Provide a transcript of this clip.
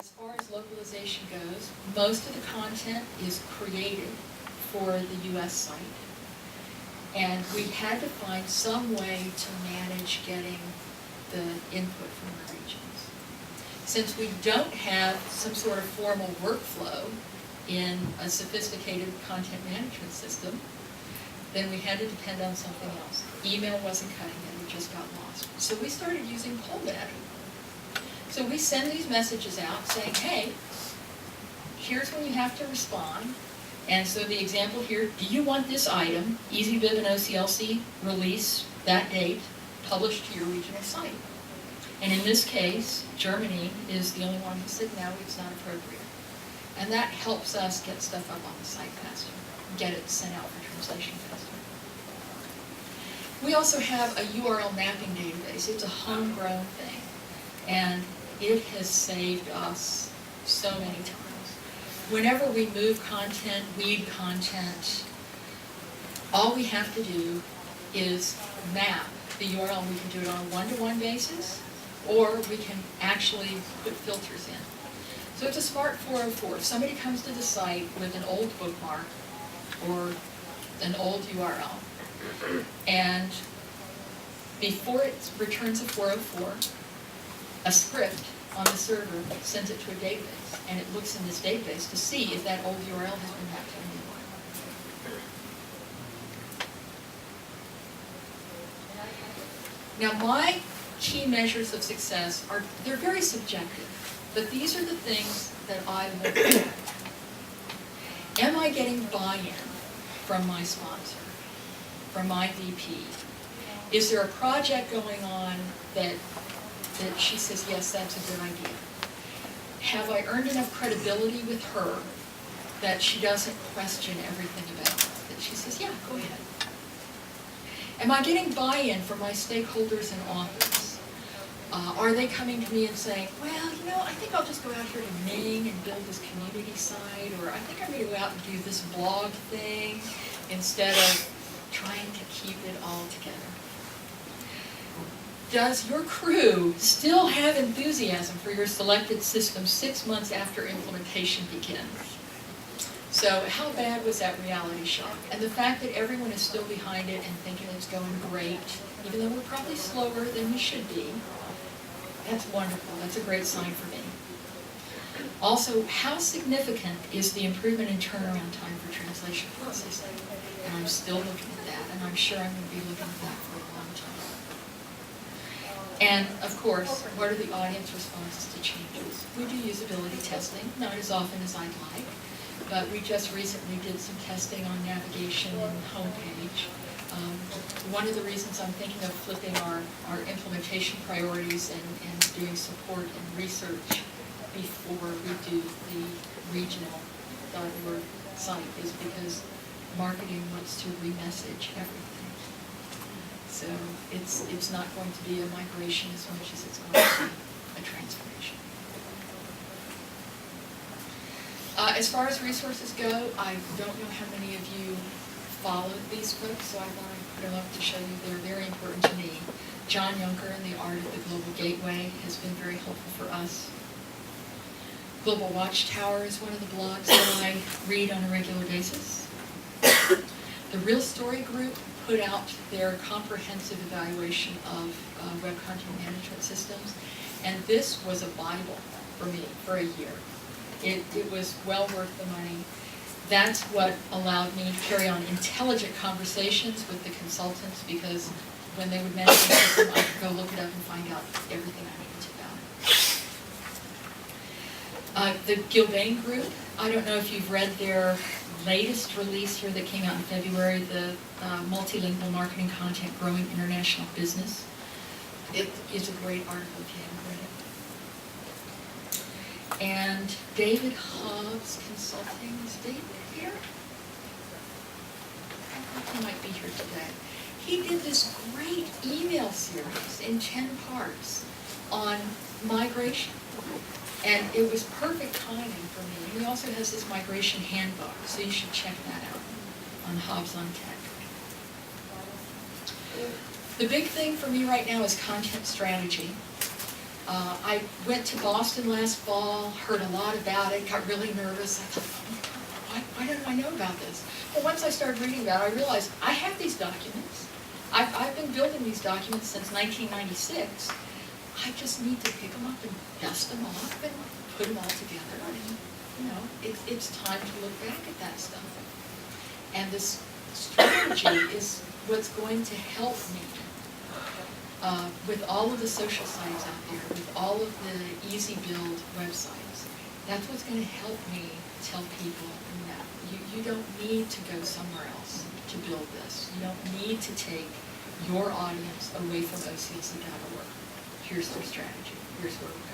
As far as localization goes, most of the content is created for the US site. And we had to find some way to manage getting the input from the regions. Since we don't have some sort of formal workflow in a sophisticated content management system, then we had to depend on something else. Email wasn't cutting it, it just got lost. So we started using Polldata. So we send these messages out saying, hey, here's when you have to respond. And so the example here, do you want this item, EasyBib and OCLC, release that date, published to your regional site? And in this case, Germany is the only one who said, no, it's not appropriate. And that helps us get stuff up on the site faster, get it sent out for translation faster. We also have a URL mapping database. It's a homegrown thing. And it has saved us so many times. Whenever we move content, weed content, all we have to do is map the URL. We can do it on a one-to-one basis, or we can actually put filters in. So it's a smart 404. If somebody comes to the site with an old bookmark or an old URL, and before it returns a 404, a script on the server sends it to a database, and it looks in this database to see if that old URL has been mapped to a new one. Now, my key measures of success they're very subjective, but these are the things that I look at. Am I getting buy-in from my sponsor, from my VP? Is there a project going on that she says, yes, that's a good idea? Have I earned enough credibility with her that she doesn't question everything about it? That she says, yeah, go ahead. Am I getting buy-in from my stakeholders in office? Are they coming to me and saying, well, you know, I think I'll just go out here to Ning and build this community site, or I think I'm going to go out and do this blog thing instead of trying to keep it all together? Does your crew still have enthusiasm for your selected system 6 months after implementation begins? So how bad was that reality shock? And the fact that everyone is still behind it and thinking it's going great, even though we're probably slower than we should be, that's wonderful. That's a great sign for me. Also, how significant is the improvement in turnaround time for translation processing? And I'm still looking at that, and I'm sure I'm going to be looking at that for a long time. And, of course, what are the audience responses to changes? We do usability testing, not as often as I'd like, but we just recently did some testing on navigation and homepage. One of the reasons I'm thinking of flipping our implementation priorities and doing support and research before we do the regional.org site is because marketing wants to remessage everything. So it's not going to be a migration as much as it's going to be a transformation. As far as resources go, I don't know how many of you followed these folks, so I want to put them up to show you they're very important to me. John Yunker and the Art of the Global Gateway has been very helpful for us. Global Watchtower is one of the blogs that I read on a regular basis. The Real Story Group put out their comprehensive evaluation of web content management systems, and this was a Bible for me for a year. It was well worth the money. That's what allowed me to carry on intelligent conversations with the consultants, because when they would manage the system, I could go look it up and find out everything I needed about it. The Gilbane Group, I don't know if you've read their latest release here that came out in February, the Multilingual Marketing Content Growing International Business. It is a great article if you haven't read it. And David Hobbs Consulting, is David here? I think he might be here today. He did this great email series in 10 parts on migration. And it was perfect timing for me. He also has this migration handbook, so you should check that out on Hobbs on Tech. The big thing for me right now is content strategy. I went to Boston last fall, heard a lot about it, got really nervous. I thought, why didn't I know about this? Well, once I started reading about it, I realized I have these documents. I've been building these documents since 1996. I just need to pick them up and dust them off and put them all together. And, you know, it's time to look back at that stuff. And this strategy is what's going to help me with all of the social sites out there, with all of the easy build websites. That's what's going to help me tell people, no, you don't need to go somewhere else to build this. You don't need to take your audience away from OCSC.org. Here's their strategy. Here's where we're